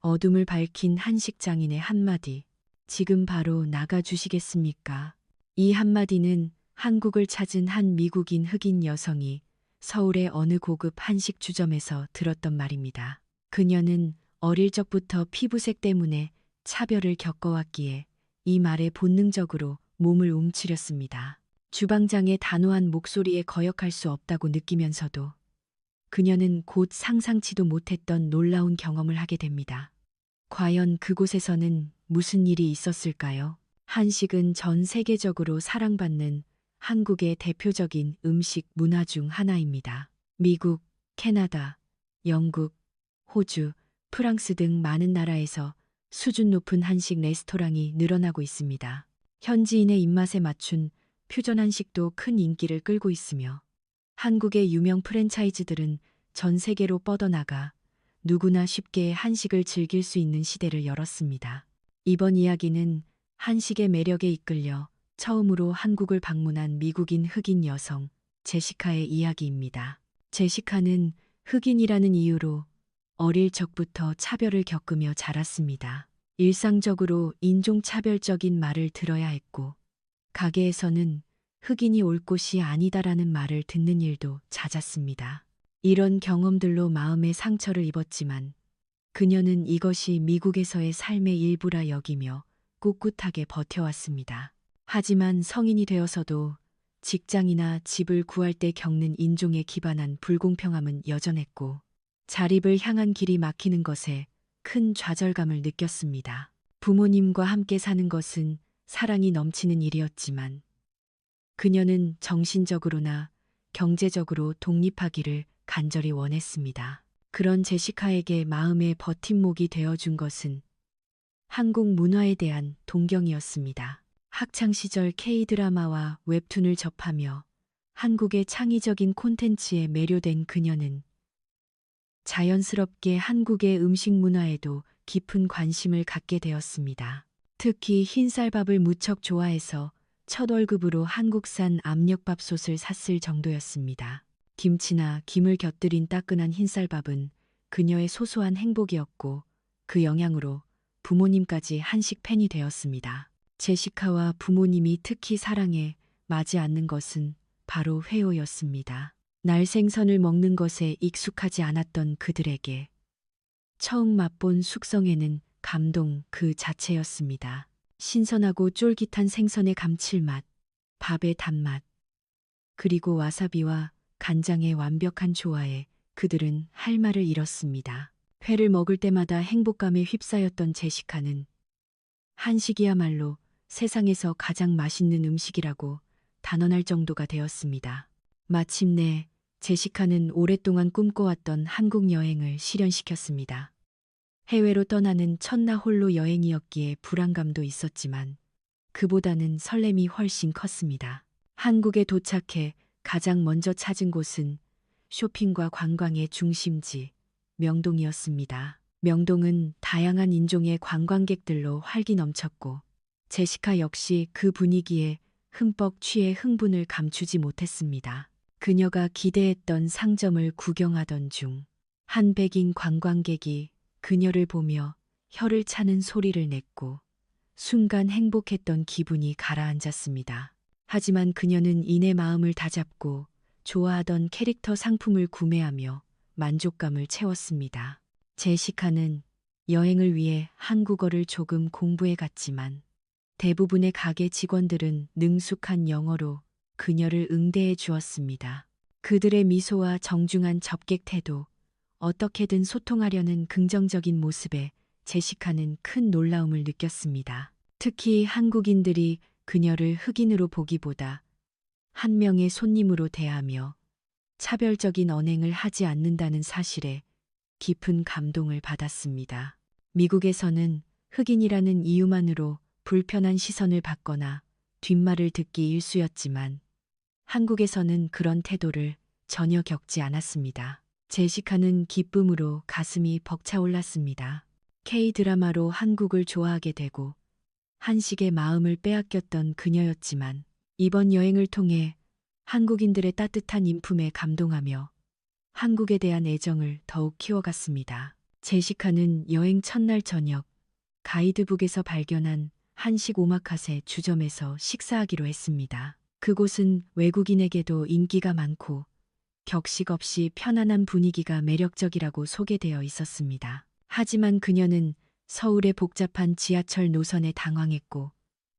어둠을 밝힌 한식 장인의 한마디. 지금 바로 나가주시겠습니까? 이 한마디는 한국을 찾은 한 미국인 흑인 여성이 서울의 어느 고급 한식 주점에서 들었던 말입니다. 그녀는 어릴 적부터 피부색 때문에 차별을 겪어왔기에 이 말에 본능적으로 몸을 움츠렸습니다. 주방장의 단호한 목소리에 거역할 수 없다고 느끼면서도 그녀는 곧 상상치도 못했던 놀라운 경험을 하게 됩니다. 과연 그곳에서는 무슨 일이 있었을까요? 한식은 전 세계적으로 사랑받는 한국의 대표적인 음식 문화 중 하나입니다. 미국, 캐나다, 영국, 호주, 프랑스 등 많은 나라에서 수준 높은 한식 레스토랑이 늘어나고 있습니다. 현지인의 입맛에 맞춘 퓨전 한식도 큰 인기를 끌고 있으며 한국의 유명 프랜차이즈들은 전 세계로 뻗어나가 누구나 쉽게 한식을 즐길 수 있는 시대를 열었습니다. 이번 이야기는 한식의 매력에 이끌려 처음으로 한국을 방문한 미국인 흑인 여성 제시카의 이야기입니다. 제시카는 흑인이라는 이유로 어릴 적부터 차별을 겪으며 자랐습니다. 일상적으로 인종차별적인 말을 들어야 했고 가게에서는 흑인이 올 곳이 아니다라는 말을 듣는 일도 잦았습니다. 이런 경험들로 마음의 상처를 입었지만 그녀는 이것이 미국에서의 삶의 일부라 여기며 꿋꿋하게 버텨왔습니다. 하지만 성인이 되어서도 직장이나 집을 구할 때 겪는 인종에 기반한 불공평함은 여전했고 자립을 향한 길이 막히는 것에 큰 좌절감을 느꼈습니다. 부모님과 함께 사는 것은 사랑이 넘치는 일이었지만 그녀는 정신적으로나 경제적으로 독립하기를 간절히 원했습니다. 그런 제시카에게 마음의 버팀목이 되어준 것은 한국 문화에 대한 동경이었습니다. 학창시절 K-드라마와 웹툰을 접하며 한국의 창의적인 콘텐츠에 매료된 그녀는 자연스럽게 한국의 음식 문화에도 깊은 관심을 갖게 되었습니다. 특히 흰쌀밥을 무척 좋아해서 첫 월급으로 한국산 압력밥솥을 샀을 정도였습니다. 김치나 김을 곁들인 따끈한 흰쌀밥은 그녀의 소소한 행복이었고 그 영향으로 부모님까지 한식 팬이 되었습니다. 제시카와 부모님이 특히 사랑에 마지 않는 것은 바로 회오였습니다. 날 생선을 먹는 것에 익숙하지 않았던 그들에게 처음 맛본 숙성에는 감동 그 자체였습니다. 신선하고 쫄깃한 생선의 감칠맛, 밥의 단맛, 그리고 와사비와 간장의 완벽한 조화에 그들은 할 말을 잃었습니다. 회를 먹을 때마다 행복감에 휩싸였던 제시카는 한식이야말로 세상에서 가장 맛있는 음식이라고 단언할 정도가 되었습니다. 마침내 제시카는 오랫동안 꿈꿔왔던 한국 여행을 실현시켰습니다. 해외로 떠나는 첫나 홀로 여행이었기에 불안감도 있었지만 그보다는 설렘이 훨씬 컸습니다. 한국에 도착해 가장 먼저 찾은 곳은 쇼핑과 관광의 중심지 명동이었습니다. 명동은 다양한 인종의 관광객들로 활기 넘쳤고 제시카 역시 그 분위기에 흠뻑 취해 흥분을 감추지 못했습니다. 그녀가 기대했던 상점을 구경하던 중 한 백인 관광객이 그녀를 보며 혀를 차는 소리를 냈고 순간 행복했던 기분이 가라앉았습니다. 하지만 그녀는 이내 마음을 다잡고 좋아하던 캐릭터 상품을 구매하며 만족감을 채웠습니다. 제시카는 여행을 위해 한국어를 조금 공부해 갔지만 대부분의 가게 직원들은 능숙한 영어로 그녀를 응대해 주었습니다. 그들의 미소와 정중한 접객 태도, 어떻게든 소통하려는 긍정적인 모습에 제시카는 큰 놀라움을 느꼈습니다. 특히 한국인들이 그녀를 흑인으로 보기보다 한 명의 손님으로 대하며 차별적인 언행을 하지 않는다는 사실에 깊은 감동을 받았습니다. 미국에서는 흑인이라는 이유만으로 불편한 시선을 받거나 뒷말을 듣기 일쑤였지만 한국에서는 그런 태도를 전혀 겪지 않았습니다. 제시카는 기쁨으로 가슴이 벅차올랐습니다. K-드라마로 한국을 좋아하게 되고 한식의 마음을 빼앗겼던 그녀였지만 이번 여행을 통해 한국인들의 따뜻한 인품에 감동하며 한국에 대한 애정을 더욱 키워갔습니다. 제시카는 여행 첫날 저녁 가이드북에서 발견한 한식 오마카세 주점에서 식사하기로 했습니다. 그곳은 외국인에게도 인기가 많고 격식 없이 편안한 분위기가 매력적이라고 소개되어 있었습니다. 하지만 그녀는 서울의 복잡한 지하철 노선에 당황했고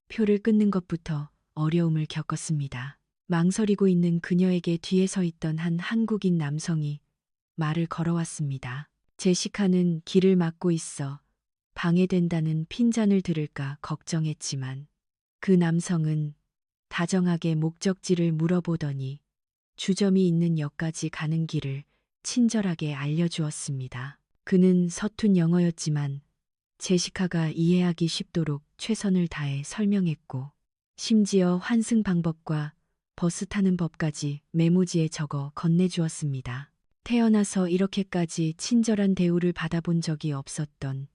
표를 끊는 것부터 어려움을 겪었습니다. 망설이고 있는 그녀에게 뒤에 서 있던 한 한국인 남성이 말을 걸어왔습니다. 제시카는 길을 막고 있어 방해된다는 핀잔을 들을까 걱정했지만 그 남성은 다정하게 목적지를 물어보더니 주점이 있는 역까지 가는 길을 친절하게 알려주었습니다. 그는 서툰 영어였지만 제시카가 이해하기 쉽도록 최선을 다해 설명했고 심지어 환승 방법과 버스 타는 법까지 메모지에 적어 건네주었습니다. 태어나서 이렇게까지 친절한 대우를 받아본 적이 없었던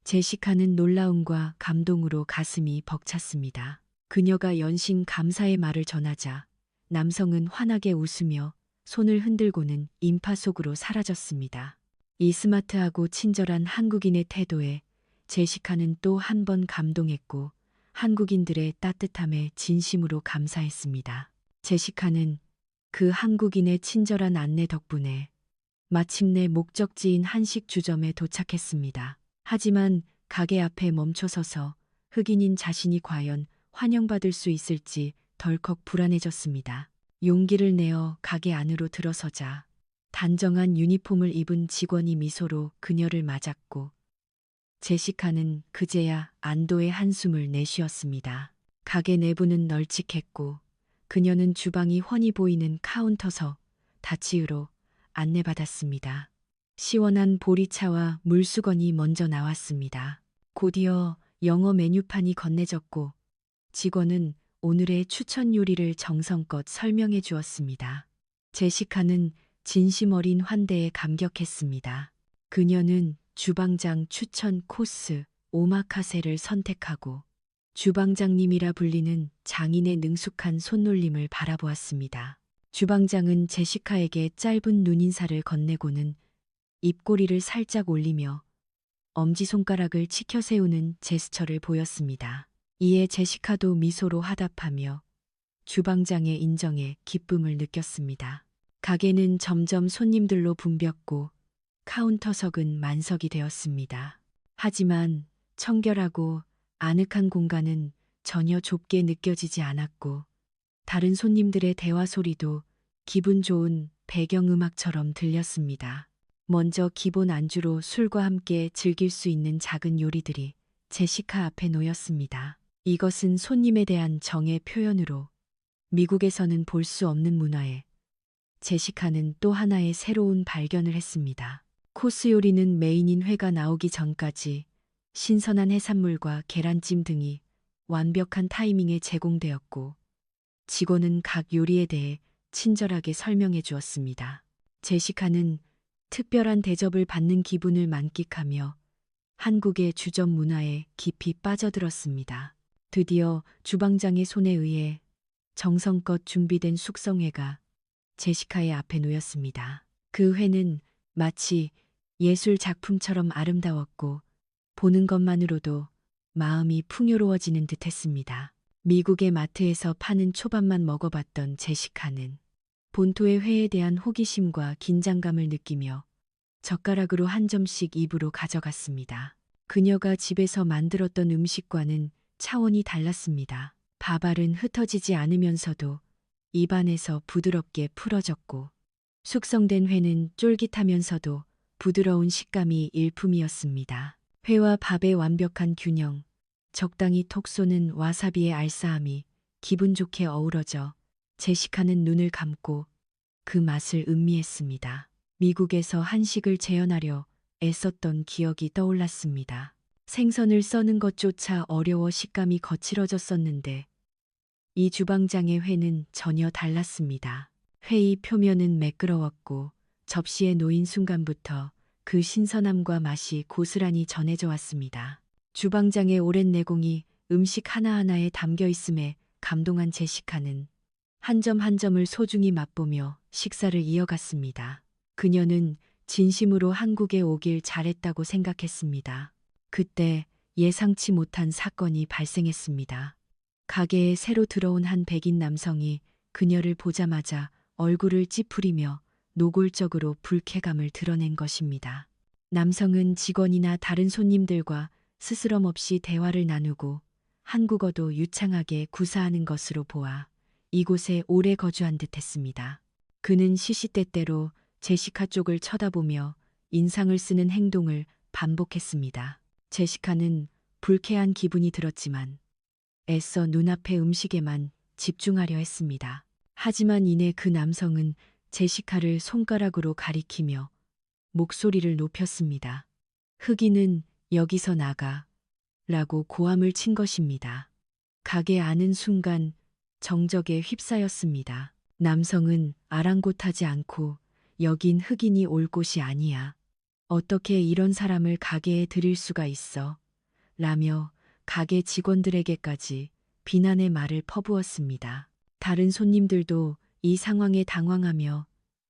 제시카는 놀라움과 감동으로 가슴이 벅찼습니다. 그녀가 연신 감사의 말을 전하자 남성은 환하게 웃으며 손을 흔들고는 인파 속으로 사라졌습니다. 이 스마트하고 친절한 한국인의 태도에 제시카는 또 한 번 감동했고 한국인들의 따뜻함에 진심으로 감사했습니다. 제시카는 그 한국인의 친절한 안내 덕분에 마침내 목적지인 한식 주점에 도착했습니다. 하지만 가게 앞에 멈춰서서 흑인인 자신이 과연 환영받을 수 있을지 덜컥 불안해졌습니다. 용기를 내어 가게 안으로 들어서자 단정한 유니폼을 입은 직원이 미소로 그녀를 맞았고 제시카는 그제야 안도의 한숨을 내쉬었습니다. 가게 내부는 널찍했고 그녀는 주방이 훤히 보이는 카운터서 닫히으로 안내받았습니다. 시원한 보리차와 물수건이 먼저 나왔습니다. 곧이어 영어 메뉴판이 건네졌고 직원은 오늘의 추천 요리를 정성껏 설명해 주었습니다. 제시카는 진심 어린 환대에 감격했습니다. 그녀는 주방장 추천 코스 오마카세를 선택하고 주방장님이라 불리는 장인의 능숙한 손놀림을 바라보았습니다. 주방장은 제시카에게 짧은 눈인사를 건네고는 입꼬리를 살짝 올리며 엄지손가락을 치켜 세우는 제스처를 보였습니다. 이에 제시카도 미소로 화답하며 주방장의 인정에 기쁨을 느꼈습니다. 가게는 점점 손님들로 붐볐고 카운터석은 만석이 되었습니다. 하지만 청결하고 아늑한 공간은 전혀 좁게 느껴지지 않았고 다른 손님들의 대화 소리도 기분 좋은 배경음악처럼 들렸습니다. 먼저 기본 안주로 술과 함께 즐길 수 있는 작은 요리들이 제시카 앞에 놓였습니다. 이것은 손님에 대한 정의 표현으로 미국에서는 볼 수 없는 문화에 제시카는 또 하나의 새로운 발견을 했습니다. 코스 요리는 메인인 회가 나오기 전까지 신선한 해산물과 계란찜 등이 완벽한 타이밍에 제공되었고 직원은 각 요리에 대해 친절하게 설명해 주었습니다. 제시카는 특별한 대접을 받는 기분을 만끽하며 한국의 주점 문화에 깊이 빠져들었습니다. 드디어 주방장의 손에 의해 정성껏 준비된 숙성회가 제시카의 앞에 놓였습니다. 그 회는 마치 예술 작품처럼 아름다웠고 보는 것만으로도 마음이 풍요로워지는 듯했습니다. 미국의 마트에서 파는 초밥만 먹어봤던 제시카는 본토의 회에 대한 호기심과 긴장감을 느끼며 젓가락으로 한 점씩 입으로 가져갔습니다. 그녀가 집에서 만들었던 음식과는 차원이 달랐습니다. 밥알은 흩어지지 않으면서도 입안에서 부드럽게 풀어졌고 숙성된 회는 쫄깃하면서도 부드러운 식감이 일품이었습니다. 회와 밥의 완벽한 균형, 적당히 톡 쏘는 와사비의 알싸함이 기분 좋게 어우러져 제시카는 눈을 감고 그 맛을 음미했습니다. 미국에서 한식을 재현하려 애썼던 기억이 떠올랐습니다. 생선을 써는 것조차 어려워 식감이 거칠어졌었는데 이 주방장의 회는 전혀 달랐습니다. 회의 표면은 매끄러웠고 접시에 놓인 순간부터 그 신선함과 맛이 고스란히 전해져 왔습니다. 주방장의 오랜 내공이 음식 하나하나에 담겨 있음에 감동한 제시카는 한 점 한 점을 소중히 맛보며 식사를 이어갔습니다. 그녀는 진심으로 한국에 오길 잘했다고 생각했습니다. 그때 예상치 못한 사건이 발생했습니다. 가게에 새로 들어온 한 백인 남성이 그녀를 보자마자 얼굴을 찌푸리며 노골적으로 불쾌감을 드러낸 것입니다. 남성은 직원이나 다른 손님들과 스스럼 없이 대화를 나누고 한국어도 유창하게 구사하는 것으로 보아 이곳에 오래 거주한 듯 했습니다. 그는 시시때때로 제시카 쪽을 쳐다보며 인상을 쓰는 행동을 반복했습니다. 제시카는 불쾌한 기분이 들었지만 애써 눈앞의 음식에만 집중하려 했습니다. 하지만 이내 그 남성은 제시카를 손가락으로 가리키며 목소리를 높였습니다. 흑인은 여기서 나가 라고 고함을 친 것입니다. 가게 안은 순간 정적에 휩싸였습니다. 남성은 아랑곳하지 않고 여긴 흑인이 올 곳이 아니야. 어떻게 이런 사람을 가게에 들일 수가 있어? 라며 가게 직원들에게까지 비난의 말을 퍼부었습니다. 다른 손님들도 이 상황에 당황하며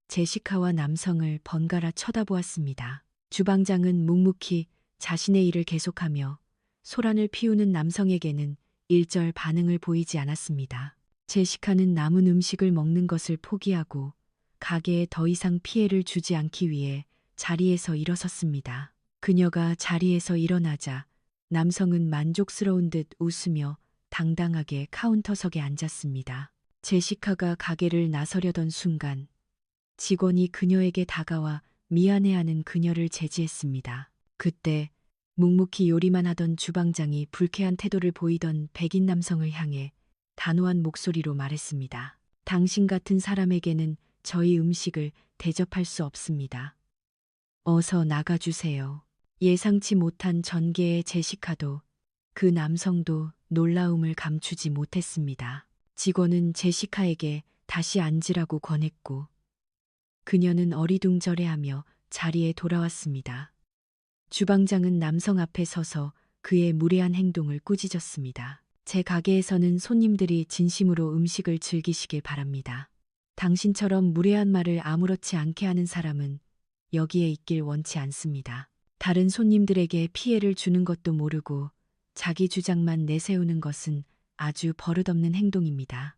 제시카와 남성을 번갈아 쳐다보았습니다. 주방장은 묵묵히 자신의 일을 계속하며 소란을 피우는 남성에게는 일절 반응을 보이지 않았습니다. 제시카는 남은 음식을 먹는 것을 포기하고 가게에 더 이상 피해를 주지 않기 위해 자리에서 일어섰습니다. 그녀가 자리에서 일어나자 남성은 만족스러운 듯 웃으며 당당하게 카운터석에 앉았습니다. 제시카가 가게를 나서려던 순간 직원이 그녀에게 다가와 미안해하는 그녀를 제지했습니다. 그때 묵묵히 요리만 하던 주방장이 불쾌한 태도를 보이던 백인 남성을 향해 단호한 목소리로 말했습니다. 당신 같은 사람에게는 저희 음식을 대접할 수 없습니다. 어서 나가주세요. 예상치 못한 전개의 제시카도 그 남성도 놀라움을 감추지 못했습니다. 직원은 제시카에게 다시 앉으라고 권했고 그녀는 어리둥절해하며 자리에 돌아왔습니다. 주방장은 남성 앞에 서서 그의 무례한 행동을 꾸짖었습니다. 제 가게에서는 손님들이 진심으로 음식을 즐기시길 바랍니다. 당신처럼 무례한 말을 아무렇지 않게 하는 사람은 여기에 있길 원치 않습니다. 다른 손님들에게 피해를 주는 것도 모르고 자기 주장만 내세우는 것은 아주 버릇없는 행동입니다.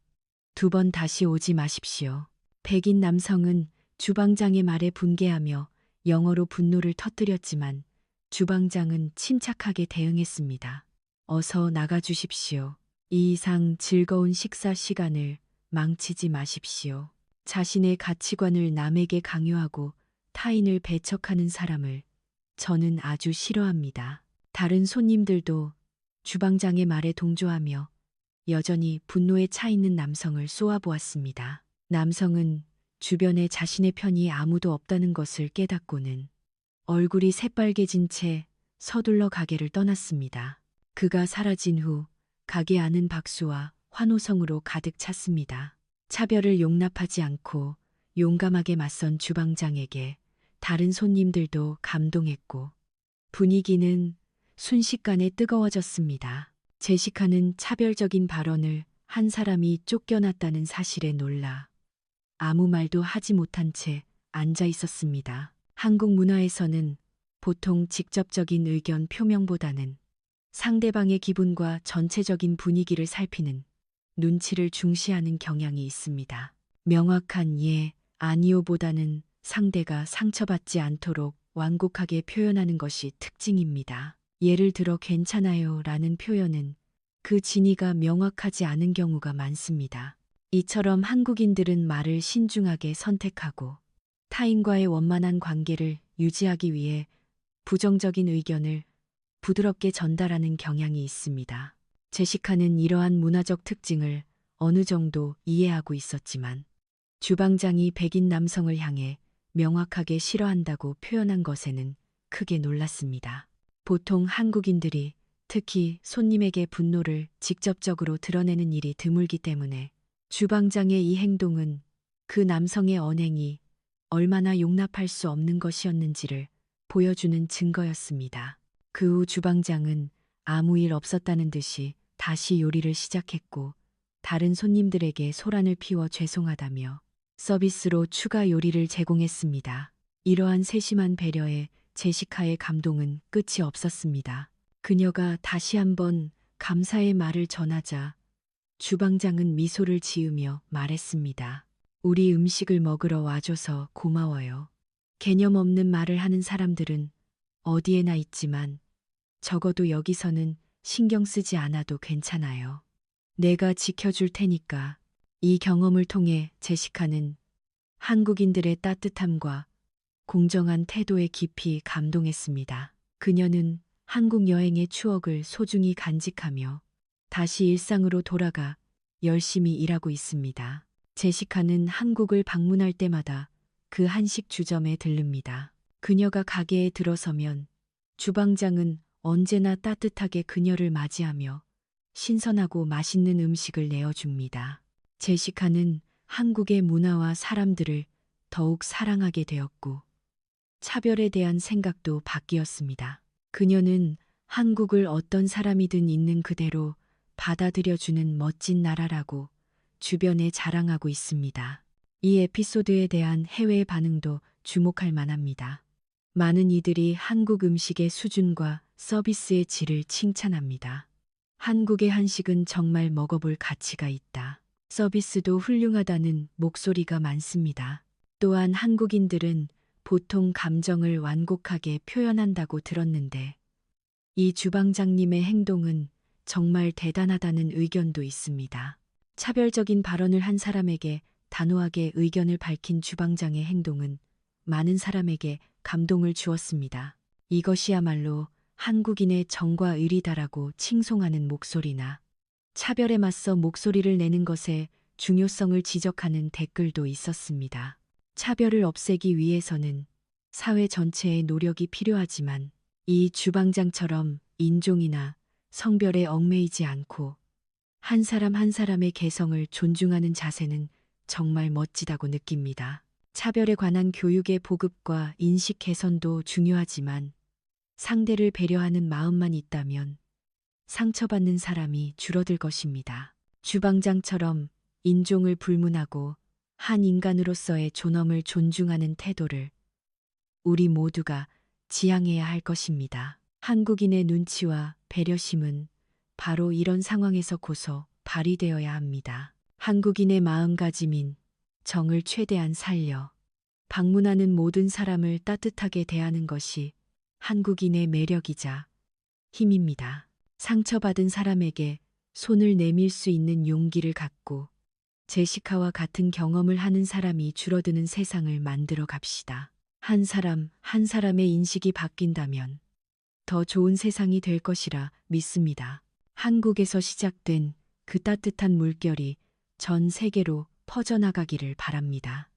2번 다시 오지 마십시오. 백인 남성은 주방장의 말에 분개하며 영어로 분노를 터뜨렸지만 주방장은 침착하게 대응했습니다. 어서 나가주십시오. 이 이상 즐거운 식사 시간을 망치지 마십시오. 자신의 가치관을 남에게 강요하고 타인을 배척하는 사람을 저는 아주 싫어합니다. 다른 손님들도 주방장의 말에 동조하며 여전히 분노에 차 있는 남성을 쏘아보았습니다. 남성은 주변에 자신의 편이 아무도 없다는 것을 깨닫고는 얼굴이 새빨개진 채 서둘러 가게를 떠났습니다. 그가 사라진 후 가게 안은 박수와 환호성으로 가득 찼습니다. 차별을 용납하지 않고 용감하게 맞선 주방장에게 다른 손님들도 감동했고 분위기는 순식간에 뜨거워졌습니다. 제시카는 차별적인 발언을 한 사람이 쫓겨났다는 사실에 놀라 아무 말도 하지 못한 채 앉아 있었습니다. 한국 문화에서는 보통 직접적인 의견 표명보다는 상대방의 기분과 전체적인 분위기를 살피는 눈치를 중시하는 경향이 있습니다. 명확한 예, 아니오보다는 상대가 상처받지 않도록 완곡하게 표현하는 것이 특징입니다. 예를 들어 괜찮아요 라는 표현은 그 진위가 명확하지 않은 경우가 많습니다. 이처럼 한국인들은 말을 신중하게 선택하고 타인과의 원만한 관계를 유지하기 위해 부정적인 의견을 부드럽게 전달하는 경향이 있습니다. 제시카는 이러한 문화적 특징을 어느 정도 이해하고 있었지만 주방장이 백인 남성을 향해 명확하게 싫어한다고 표현한 것에는 크게 놀랐습니다. 보통 한국인들이 특히 손님에게 분노를 직접적으로 드러내는 일이 드물기 때문에 주방장의 이 행동은 그 남성의 언행이 얼마나 용납할 수 없는 것이었는지를 보여주는 증거였습니다. 그 후 주방장은 아무 일 없었다는 듯이 다시 요리를 시작했고 다른 손님들에게 소란을 피워 죄송하다며 서비스로 추가 요리를 제공했습니다. 이러한 세심한 배려에 제시카의 감동은 끝이 없었습니다. 그녀가 다시 한번 감사의 말을 전하자 주방장은 미소를 지으며 말했습니다. 우리 음식을 먹으러 와줘서 고마워요. 개념 없는 말을 하는 사람들은 어디에나 있지만 적어도 여기서는 신경 쓰지 않아도 괜찮아요. 내가 지켜줄 테니까. 이 경험을 통해 제시카는 한국인들의 따뜻함과 공정한 태도에 깊이 감동했습니다. 그녀는 한국 여행의 추억을 소중히 간직하며 다시 일상으로 돌아가 열심히 일하고 있습니다. 제시카는 한국을 방문할 때마다 그 한식 주점에 들릅니다. 그녀가 가게에 들어서면 주방장은 언제나 따뜻하게 그녀를 맞이하며 신선하고 맛있는 음식을 내어줍니다. 제시카는 한국의 문화와 사람들을 더욱 사랑하게 되었고 차별에 대한 생각도 바뀌었습니다. 그녀는 한국을 어떤 사람이든 있는 그대로 받아들여주는 멋진 나라라고 주변에 자랑하고 있습니다. 이 에피소드에 대한 해외 반응도 주목할 만합니다. 많은 이들이 한국 음식의 수준과 서비스의 질을 칭찬합니다. 한국의 한식은 정말 먹어볼 가치가 있다. 서비스도 훌륭하다는 목소리가 많습니다. 또한 한국인들은 보통 감정을 완곡하게 표현한다고 들었는데 이 주방장님의 행동은 정말 대단하다는 의견도 있습니다. 차별적인 발언을 한 사람에게 단호하게 의견을 밝힌 주방장의 행동은 많은 사람에게 감동을 주었습니다. 이것이야말로 한국인의 정과 의리다라고 칭송하는 목소리나 차별에 맞서 목소리를 내는 것의 중요성을 지적하는 댓글도 있었습니다. 차별을 없애기 위해서는 사회 전체의 노력이 필요하지만 이 주방장처럼 인종이나 성별에 얽매이지 않고 한 사람 한 사람의 개성을 존중하는 자세는 정말 멋지다고 느낍니다. 차별에 관한 교육의 보급과 인식 개선도 중요하지만 상대를 배려하는 마음만 있다면 상처받는 사람이 줄어들 것입니다. 주방장처럼 인종을 불문하고 한 인간으로서의 존엄을 존중하는 태도를 우리 모두가 지향해야 할 것입니다. 한국인의 눈치와 배려심은 바로 이런 상황에서 발휘되어야 합니다. 한국인의 마음가짐인 정을 최대한 살려 방문하는 모든 사람을 따뜻하게 대하는 것이 한국인의 매력이자 힘입니다. 상처받은 사람에게 손을 내밀 수 있는 용기를 갖고 제시카와 같은 경험을 하는 사람이 줄어드는 세상을 만들어 갑시다. 한 사람 한 사람의 인식이 바뀐다면 더 좋은 세상이 될 것이라 믿습니다. 한국에서 시작된 그 따뜻한 물결이 전 세계로 퍼져나가기를 바랍니다.